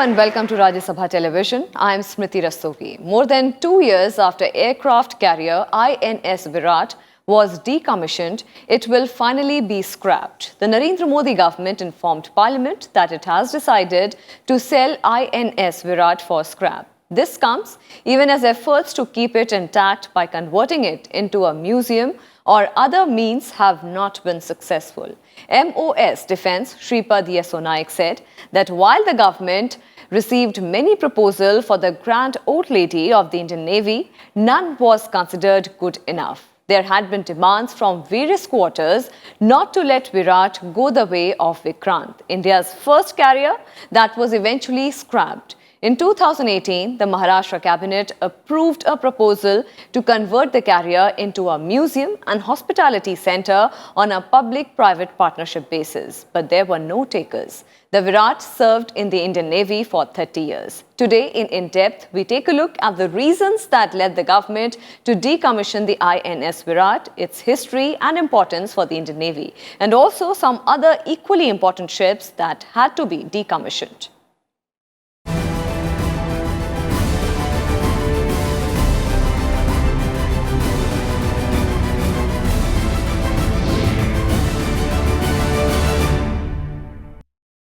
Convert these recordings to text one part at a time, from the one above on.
and welcome to Rajya Sabha Television. I am Smriti Rastogi. More than 2 years after aircraft carrier INS Virat was decommissioned, it will finally be scrapped. The Narendra Modi government informed Parliament that it has decided to sell INS Virat for scrap. This comes even as efforts to keep it intact by converting it into a museum or other means have not been successful. MOS Defence Shripad Yesso Naik said that while the government received many proposals for the Grand Old Lady of the Indian Navy, none was considered good enough. There had been demands from various quarters not to let Virat go the way of Vikrant, India's first carrier that was eventually scrapped. In 2018, the Maharashtra Cabinet approved a proposal to convert the carrier into a museum and hospitality centre on a public-private partnership basis. But there were no takers. The Virat served in the Indian Navy for 30 years. Today, in depth, we take a look at the reasons that led the government to decommission the INS Virat, its history and importance for the Indian Navy, and also some other equally important ships that had to be decommissioned.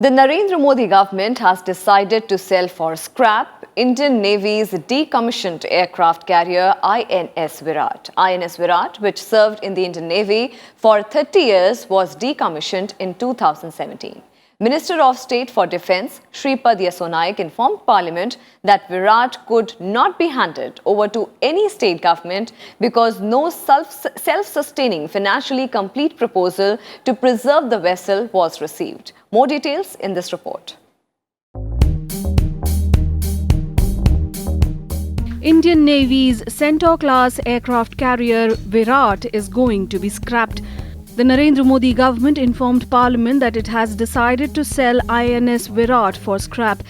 The Narendra Modi government has decided to sell for scrap Indian Navy's decommissioned aircraft carrier INS Virat. INS Virat, which served in the Indian Navy for 30 years, was decommissioned in 2017. Minister of State for Defence Shripad Yesso Naik informed Parliament that Virat could not be handed over to any state government because no self-sustaining, financially complete proposal to preserve the vessel was received. More details in this report. Indian Navy's Centaur-class aircraft carrier Virat is going to be scrapped. The Narendra Modi government informed Parliament that it has decided to sell INS Virat for scrap.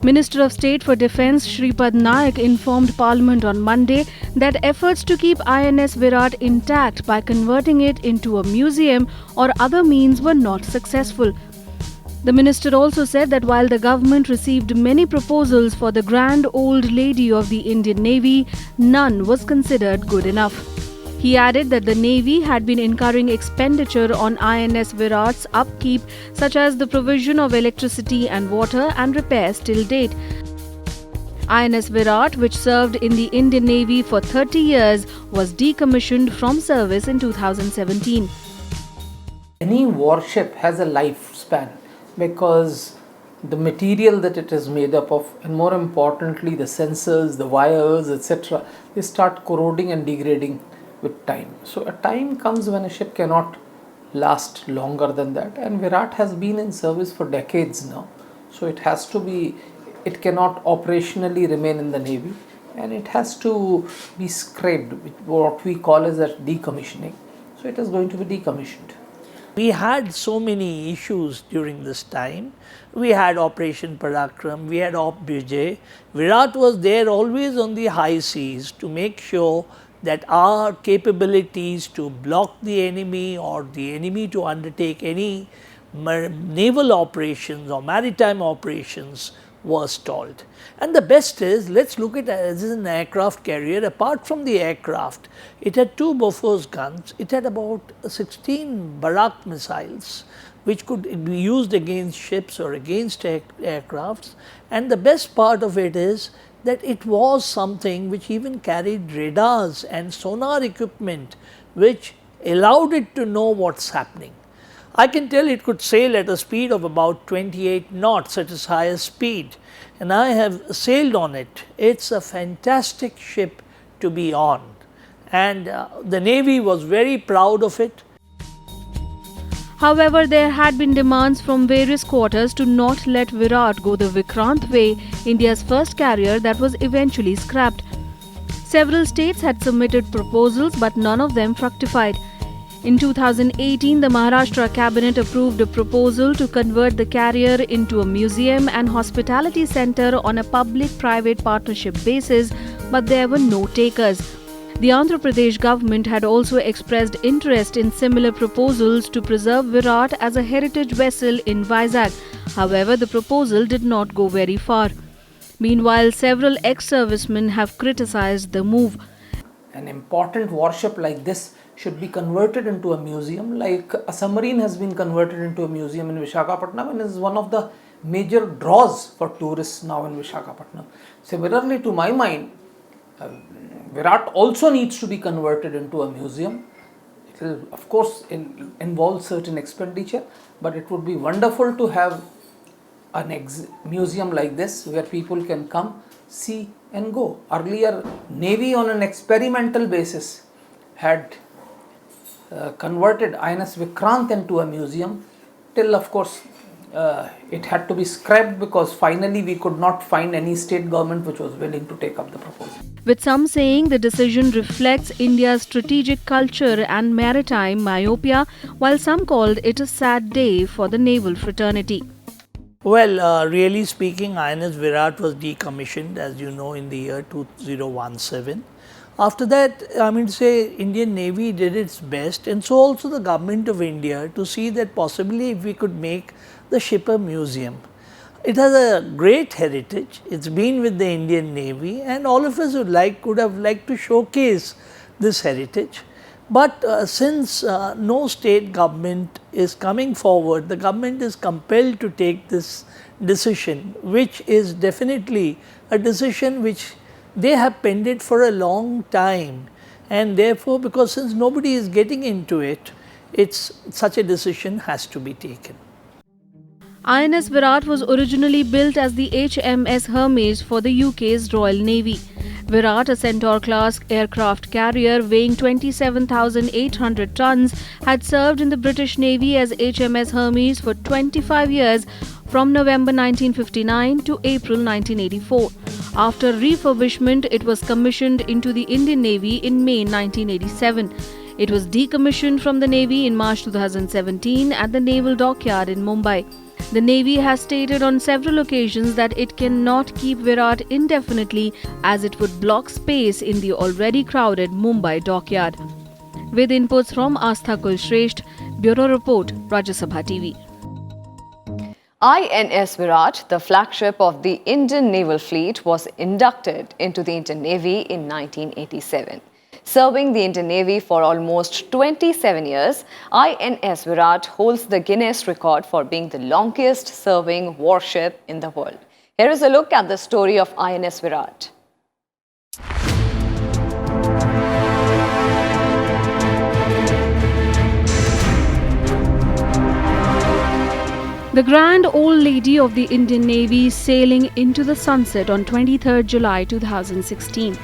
Minister of State for Defence Shripad Naik informed Parliament on Monday that efforts to keep INS Virat intact by converting it into a museum or other means were not successful. The minister also said that while the government received many proposals for the Grand Old Lady of the Indian Navy, none was considered good enough. He added that the Navy had been incurring expenditure on INS Virat's upkeep, such as the provision of electricity and water and repairs till date. INS Virat, which served in the Indian Navy for 30 years, was decommissioned from service in 2017. Any warship has a lifespan because the material that it is made up of, and more importantly the sensors, the wires, etc., they start corroding and degrading with time. So a time comes when a ship cannot last longer than that, and Virat has been in service for decades now. So it cannot operationally remain in the Navy, and it has to be scrapped, what we call as a decommissioning. So it is going to be decommissioned. We had so many issues during this time. We had Operation Parakram, we had Op Vijay. Virat was there always on the high seas to make sure that our capabilities to block the enemy or the enemy to undertake any naval operations or maritime operations was stalled. And the best is, let's look at it as an aircraft carrier. Apart from the aircraft, it had 2 Bofors guns, it had about 16 Barak missiles which could be used against ships or against aircrafts, and the best part of it is that it was something which even carried radars and sonar equipment which allowed it to know what's happening. I can tell it could sail at a speed of about 28 knots at its highest speed, and I have sailed on it. It's a fantastic ship to be on, and the Navy was very proud of it. However, there had been demands from various quarters to not let Virat go the Vikrant way, India's first carrier that was eventually scrapped. Several states had submitted proposals, but none of them fructified. In 2018, the Maharashtra Cabinet approved a proposal to convert the carrier into a museum and hospitality centre on a public-private partnership basis, but there were no takers. The Andhra Pradesh government had also expressed interest in similar proposals to preserve Virat as a heritage vessel in Vizag. However, the proposal did not go very far. Meanwhile, several ex-servicemen have criticized the move. An important warship like this should be converted into a museum, like a submarine has been converted into a museum in Visakhapatnam and is one of the major draws for tourists now in Visakhapatnam. Similarly, to my mind, Virat also needs to be converted into a museum. It will, of course, involve certain expenditure, but it would be wonderful to have a museum like this where people can come, see and go. Earlier, Navy on an experimental basis had converted INS Vikrant into a museum till, of course, it had to be scrapped because finally we could not find any state government which was willing to take up the proposal. With some saying the decision reflects India's strategic culture and maritime myopia, while some called it a sad day for the naval fraternity. Well, really speaking, INS Virat was decommissioned, as you know, in the year 2017. After that, Indian Navy did its best, and so also the government of India, to see that possibly if we could make the ship a museum. It has a great heritage. It's been with the Indian Navy, and all of us would have liked to showcase this heritage. But since no state government is coming forward, the government is compelled to take this decision, which is definitely a decision which they have pended for a long time, and therefore, because since nobody is getting into it, such a decision has to be taken. INS Virat was originally built as the HMS Hermes for the UK's Royal Navy. Virat, a Centaur-class aircraft carrier weighing 27,800 tons, had served in the British Navy as HMS Hermes for 25 years from November 1959 to April 1984. After refurbishment, it was commissioned into the Indian Navy in May 1987. It was decommissioned from the Navy in March 2017 at the Naval Dockyard in Mumbai. The Navy has stated on several occasions that it cannot keep Virat indefinitely as it would block space in the already crowded Mumbai dockyard. With inputs from Astha Kulshresht, Bureau Report, Rajya Sabha TV. INS Virat, the flagship of the Indian Naval Fleet, was inducted into the Indian Navy in 1987. Serving the Indian Navy for almost 27 years, INS Virat holds the Guinness record for being the longest serving warship in the world. Here is a look at the story of INS Virat. The Grand Old Lady of the Indian Navy sailing into the sunset on 23rd July 2016.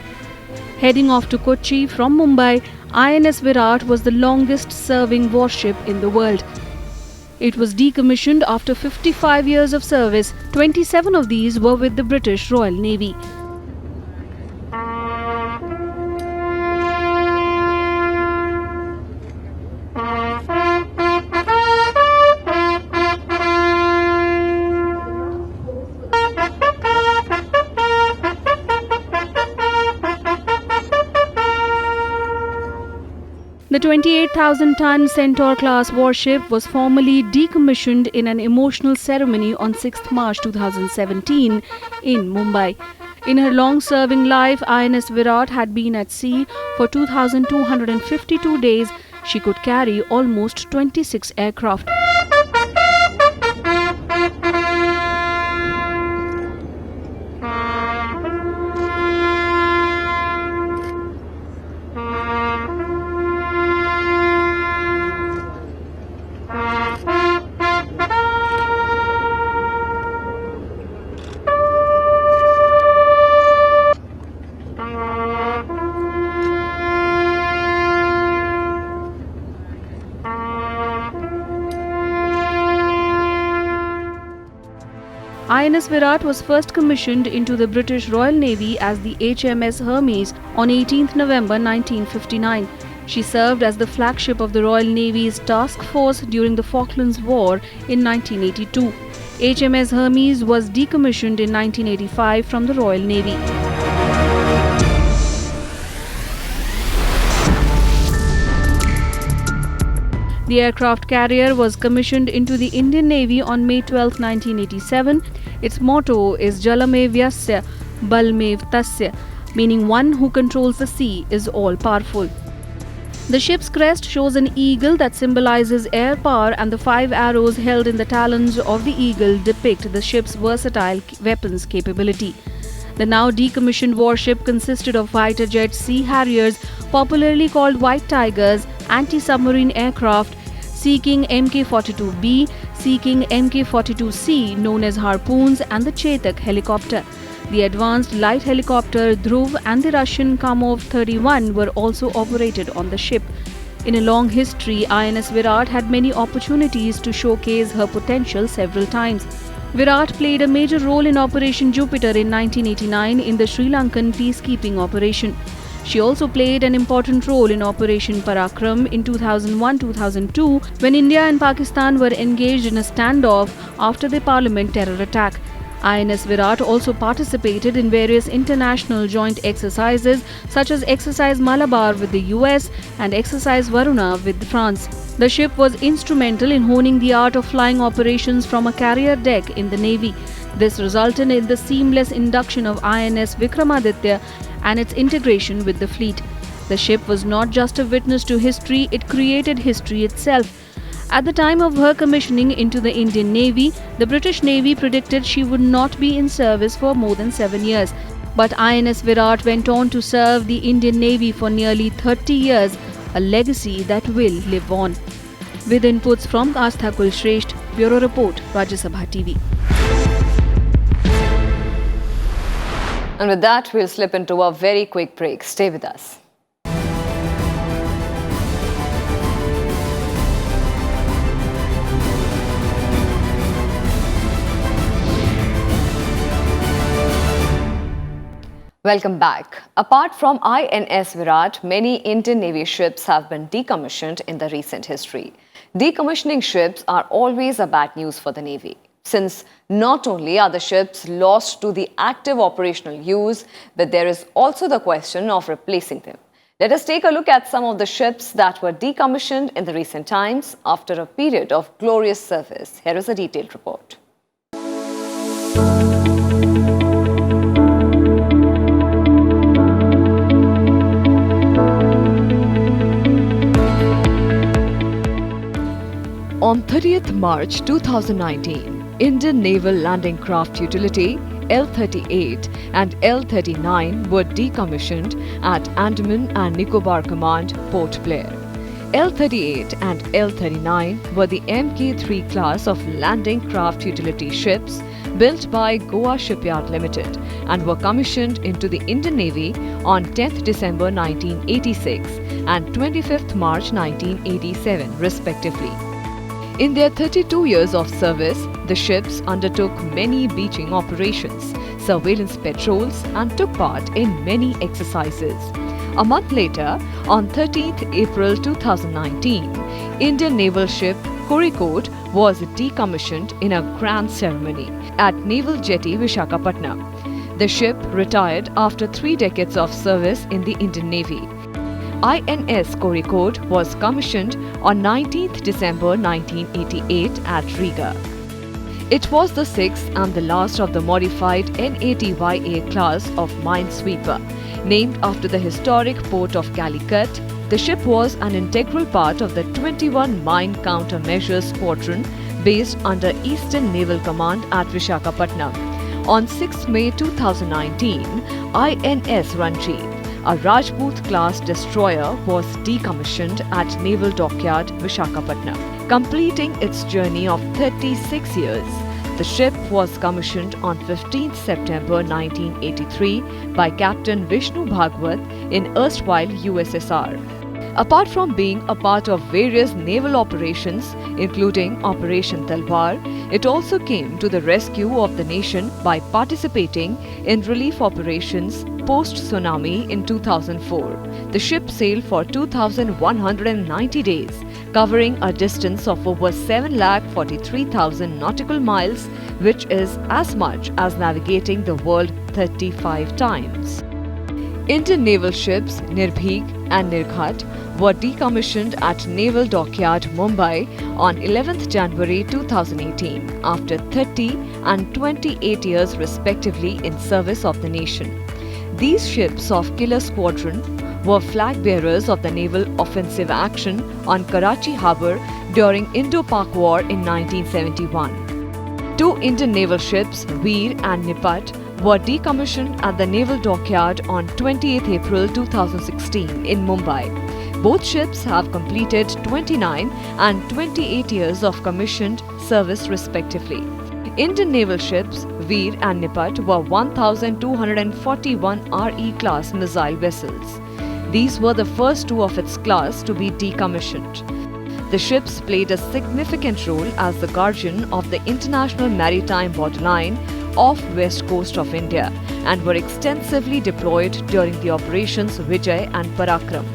Heading off to Kochi from Mumbai, INS Virat was the longest serving warship in the world. It was decommissioned after 55 years of service. 27 of these were with the British Royal Navy. The 28,000-ton Centaur-class warship was formally decommissioned in an emotional ceremony on 6th March 2017 in Mumbai. In her long-serving life, INS Virat had been at sea for 2,252 days. She could carry almost 26 aircraft. INS Virat was first commissioned into the British Royal Navy as the HMS Hermes on 18 November 1959. She served as the flagship of the Royal Navy's task force during the Falklands War in 1982. HMS Hermes was decommissioned in 1985 from the Royal Navy. The aircraft carrier was commissioned into the Indian Navy on May 12, 1987. Its motto is Jalamev Yasya, Balmev Tasya, meaning one who controls the sea is all-powerful. The ship's crest shows an eagle that symbolizes air power, and the 5 arrows held in the talons of the eagle depict the ship's versatile weapons capability. The now decommissioned warship consisted of fighter jet Sea Harriers, popularly called White Tigers, anti-submarine aircraft, Seeking Mk-42B, Seeking Mk-42C known as Harpoons, and the Chetak helicopter. The advanced light helicopter Dhruv and the Russian Kamov-31 were also operated on the ship. In a long history, INS Virat had many opportunities to showcase her potential several times. Virat played a major role in Operation Jupiter in 1989 in the Sri Lankan peacekeeping operation. She also played an important role in Operation Parakram in 2001-2002 when India and Pakistan were engaged in a standoff after the Parliament terror attack. INS Virat also participated in various international joint exercises such as Exercise Malabar with the US and Exercise Varuna with France. The ship was instrumental in honing the art of flying operations from a carrier deck in the Navy. This resulted in the seamless induction of INS Vikramaditya and its integration with the fleet. The ship was not just a witness to history, it created history itself. At the time of her commissioning into the Indian Navy, the British Navy predicted she would not be in service for more than 7 years. But INS Virat went on to serve the Indian Navy for nearly 30 years, a legacy that will live on. With inputs from Astha Kulshresht, Bureau Report, Rajya Sabha TV. And with that, we'll slip into a very quick break. Stay with us. Welcome back. Apart from INS Virat, many Indian Navy ships have been decommissioned in the recent history. Decommissioning ships are always a bad news for the Navy, since not only are the ships lost to the active operational use, but there is also the question of replacing them. Let us take a look at some of the ships that were decommissioned in the recent times after a period of glorious service. Here is a detailed report. On 30th March 2019, Indian Naval Landing Craft Utility L-38 and L-39 were decommissioned at Andaman and Nicobar Command, Port Blair. L-38 and L-39 were the Mk3 class of landing craft utility ships built by Goa Shipyard Limited and were commissioned into the Indian Navy on 10th December 1986 and 25th March 1987 respectively. In their 32 years of service, the ships undertook many beaching operations, surveillance patrols and took part in many exercises. A month later, on 13th April 2019, Indian naval ship Kozhikode was decommissioned in a grand ceremony at Naval Jetty, Visakhapatnam. The ship retired after 3 decades of service in the Indian Navy. INS Kozhikode was commissioned on 19th December 1988 at Riga. It was the sixth and the last of the modified NATYA class of minesweeper. Named after the historic port of Calicut, the ship was an integral part of the 21 Mine Countermeasures Squadron based under Eastern Naval Command at Visakhapatnam. On 6 May 2019, INS Ranji, a Rajput class destroyer, was decommissioned at Naval Dockyard, Visakhapatnam, completing its journey of 36 years. The ship was commissioned on 15th September 1983 by Captain Vishnu Bhagwat in erstwhile USSR. Apart from being a part of various naval operations, including Operation Talwar, it also came to the rescue of the nation by participating in relief operations post-tsunami in 2004. The ship sailed for 2,190 days, covering a distance of over 7,43,000 nautical miles, which is as much as navigating the world 35 times. Indian naval ships Nirbhig and Nirghat were decommissioned at Naval Dockyard, Mumbai on 11th January 2018 after 30 and 28 years respectively in service of the nation. These ships of Killer Squadron were flag bearers of the naval offensive action on Karachi harbour during Indo-Pak War in 1971. Two Indian naval ships, Veer and Nipat, were decommissioned at the Naval Dockyard on 28 April 2016 in Mumbai. Both ships have completed 29 and 28 years of commissioned service respectively. Indian naval ships Veer and Nipat were 1,241 RE class missile vessels. These were the first two of its class to be decommissioned. The ships played a significant role as the guardian of the international maritime borderline off west coast of India and were extensively deployed during the operations Vijay and Parakram.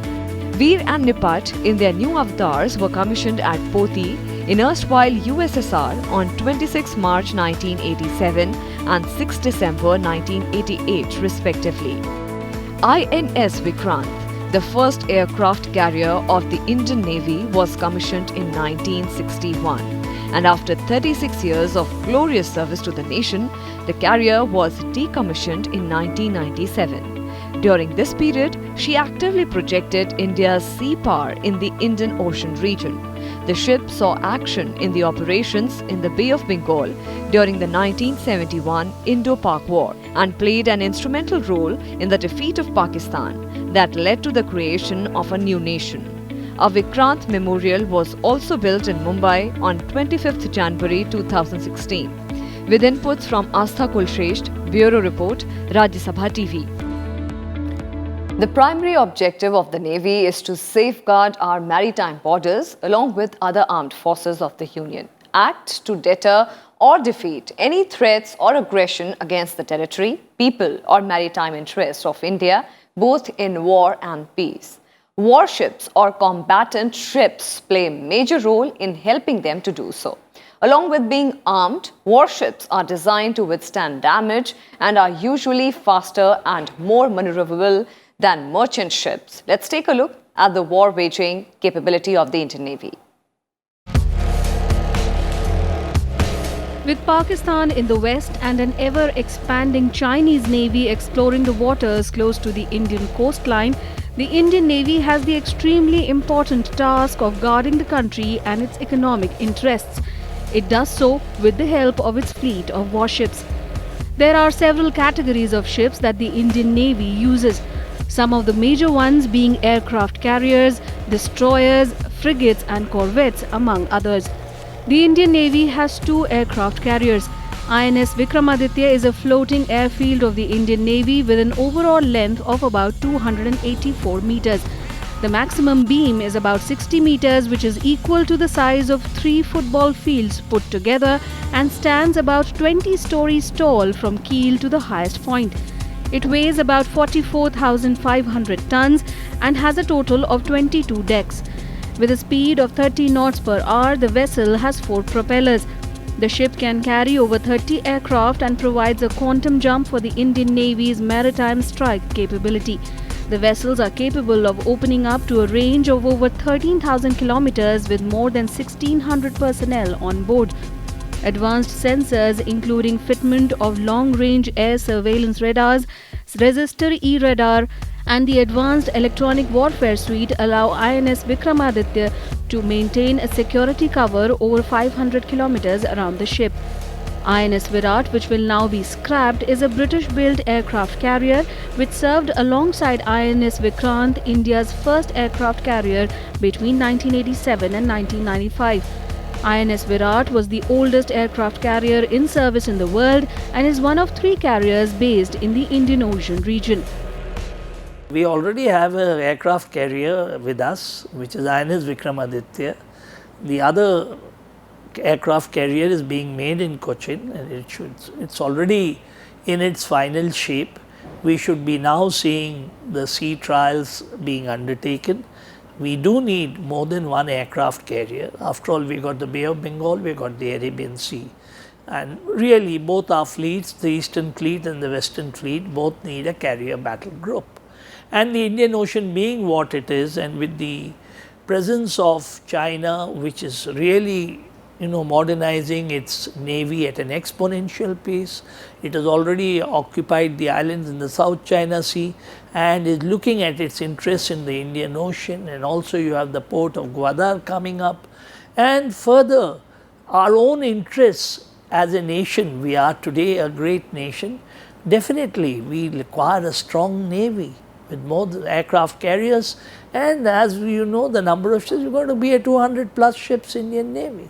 Veer and Nipat in their new avatars were commissioned at Poti in erstwhile USSR on 26 March 1987 and 6 December 1988 respectively. INS Vikrant, the first aircraft carrier of the Indian Navy, was commissioned in 1961. And after 36 years of glorious service to the nation, the carrier was decommissioned in 1997. During this period, she actively projected India's sea power in the Indian Ocean region. The ship saw action in the operations in the Bay of Bengal during the 1971 Indo-Pak War and played an instrumental role in the defeat of Pakistan that led to the creation of a new nation. A Vikrant memorial was also built in Mumbai on 25th January 2016. With inputs from Astha Kulshresht, Bureau Report, Rajya Sabha TV. The primary objective of the Navy is to safeguard our maritime borders along with other armed forces of the Union. Act to deter or defeat any threats or aggression against the territory, people or maritime interests of India, both in war and peace. Warships or combatant ships play a major role in helping them to do so. Along with being armed, warships are designed to withstand damage and are usually faster and more maneuverable than merchant ships. Let's take a look at the war-waging capability of the Indian Navy. With Pakistan in the west and an ever-expanding Chinese Navy exploring the waters close to the Indian coastline, the Indian Navy has the extremely important task of guarding the country and its economic interests. It does so with the help of its fleet of warships. There are several categories of ships that the Indian Navy uses. Some of the major ones being aircraft carriers, destroyers, frigates and corvettes, among others. The Indian Navy has two aircraft carriers. INS Vikramaditya is a floating airfield of the Indian Navy with an overall length of about 284 meters. The maximum beam is about 60 meters, which is equal to the size of 3 football fields put together and stands about 20 stories tall from keel to the highest point. It weighs about 44,500 tons and has a total of 22 decks. With a speed of 30 knots per hour, the vessel has 4 propellers. The ship can carry over 30 aircraft and provides a quantum jump for the Indian Navy's maritime strike capability. The vessels are capable of opening up to a range of over 13,000 kilometers with more than 1,600 personnel on board. Advanced sensors, including fitment of long-range air surveillance radars, resistor E-radar, and the advanced electronic warfare suite, allow INS Vikramaditya to maintain a security cover over 500 kilometers around the ship. INS Virat, which will now be scrapped, is a British-built aircraft carrier which served alongside INS Vikrant, India's first aircraft carrier between 1987 and 1995. INS Virat was the oldest aircraft carrier in service in the world and is one of 3 carriers based in the Indian Ocean region. We already have an aircraft carrier with us, which is INS Vikramaditya. The other aircraft carrier is being made in Cochin and it's already in its final shape. We should be now seeing the sea trials being undertaken. We do need more than one aircraft carrier. After all, we got the Bay of Bengal, we got the Arabian Sea. And really both our fleets, the Eastern Fleet and the Western Fleet, both need a carrier battle group. And the Indian Ocean being what it is, and with the presence of China, which is really modernizing its navy at an exponential pace. It has already occupied the islands in the South China Sea and is looking at its interests in the Indian Ocean, and also you have the port of Gwadar coming up. And further, our own interests as a nation, we are today a great nation, definitely we require a strong navy with more aircraft carriers, and as you know, the number of ships, we are going to be a 200 plus ships Indian Navy.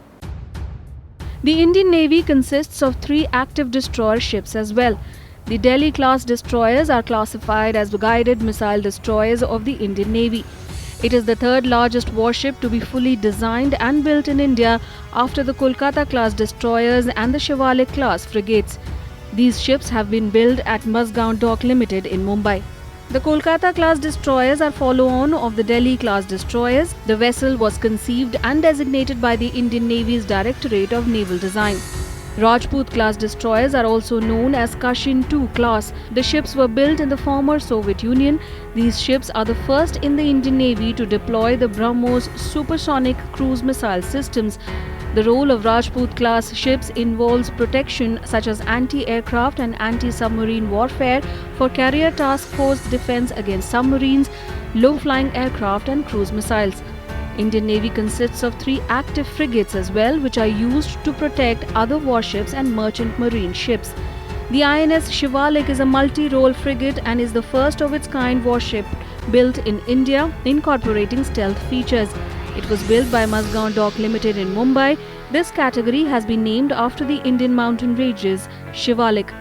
The Indian Navy consists of 3 active destroyer ships as well. The Delhi class destroyers are classified as guided missile destroyers of the Indian Navy. It is the 3rd largest warship to be fully designed and built in India after the Kolkata class destroyers and the Shivalik class frigates. These ships have been built at Mazgaon Dock Limited in Mumbai. The Kolkata class destroyers are follow-on of the Delhi class destroyers. The vessel was conceived and designated by the Indian Navy's Directorate of Naval Design. Rajput class destroyers are also known as Kashin II class. The ships were built in the former Soviet Union. These ships are the first in the Indian Navy to deploy the BrahMos supersonic cruise missile systems. The role of Rajput class ships involves protection such as anti-aircraft and anti-submarine warfare for carrier task force defense against submarines, low-flying aircraft and cruise missiles. Indian Navy consists of 3 active frigates as well, which are used to protect other warships and merchant marine ships. The INS Shivalik is a multi-role frigate and is the first of its kind warship built in India, incorporating stealth features. It was built by Mazgaon Dock Limited in Mumbai. This category has been named after the Indian mountain ranges, Shivalik.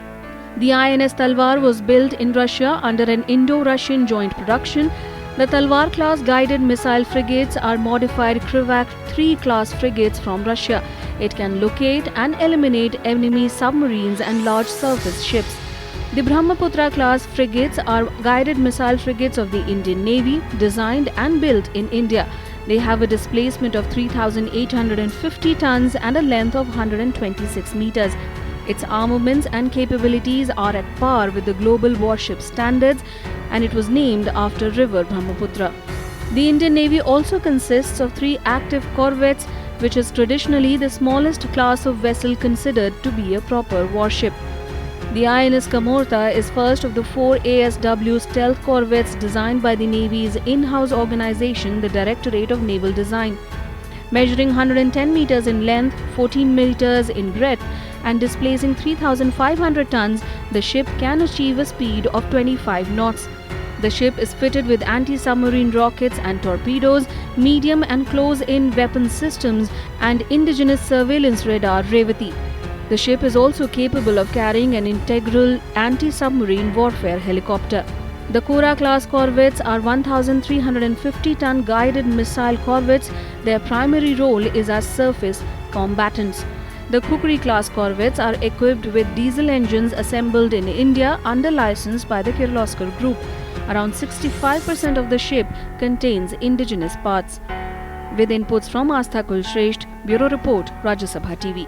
The INS Talwar was built in Russia under an Indo-Russian joint production. The Talwar class guided missile frigates are modified Krivac III class frigates from Russia. It can locate and eliminate enemy submarines and large surface ships. The Brahmaputra class frigates are guided missile frigates of the Indian Navy, designed and built in India. They have a displacement of 3,850 tons and a length of 126 meters. Its armaments and capabilities are at par with the global warship standards, and it was named after river Brahmaputra. The Indian Navy also consists of 3 active corvettes, which is traditionally the smallest class of vessel considered to be a proper warship. The INS Kamorta is first of the 4 ASW stealth corvettes designed by the Navy's in-house organization, the Directorate of Naval Design. Measuring 110 meters in length, 14 meters in breadth, and displacing 3,500 tons, the ship can achieve a speed of 25 knots. The ship is fitted with anti-submarine rockets and torpedoes, medium and close-in weapon systems, and indigenous surveillance radar Revati. The ship is also capable of carrying an integral anti-submarine warfare helicopter. The Kora-class corvettes are 1,350-ton guided missile corvettes. Their primary role is as surface combatants. The Kukri-class corvettes are equipped with diesel engines assembled in India under license by the Kirloskar Group. Around 65% of the ship contains indigenous parts. With inputs from Astha Kulshresht, Bureau Report, Rajya Sabha TV.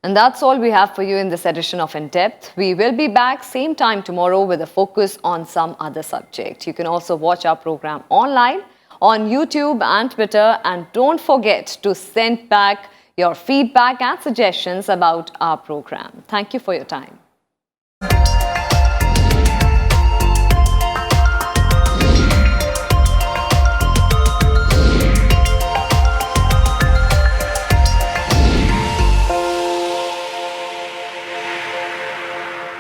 And that's all we have for you in this edition of In Depth. We will be back same time tomorrow with a focus on some other subject. You can also watch our program online on YouTube and Twitter. And don't forget to send back your feedback and suggestions about our program. Thank you for your time.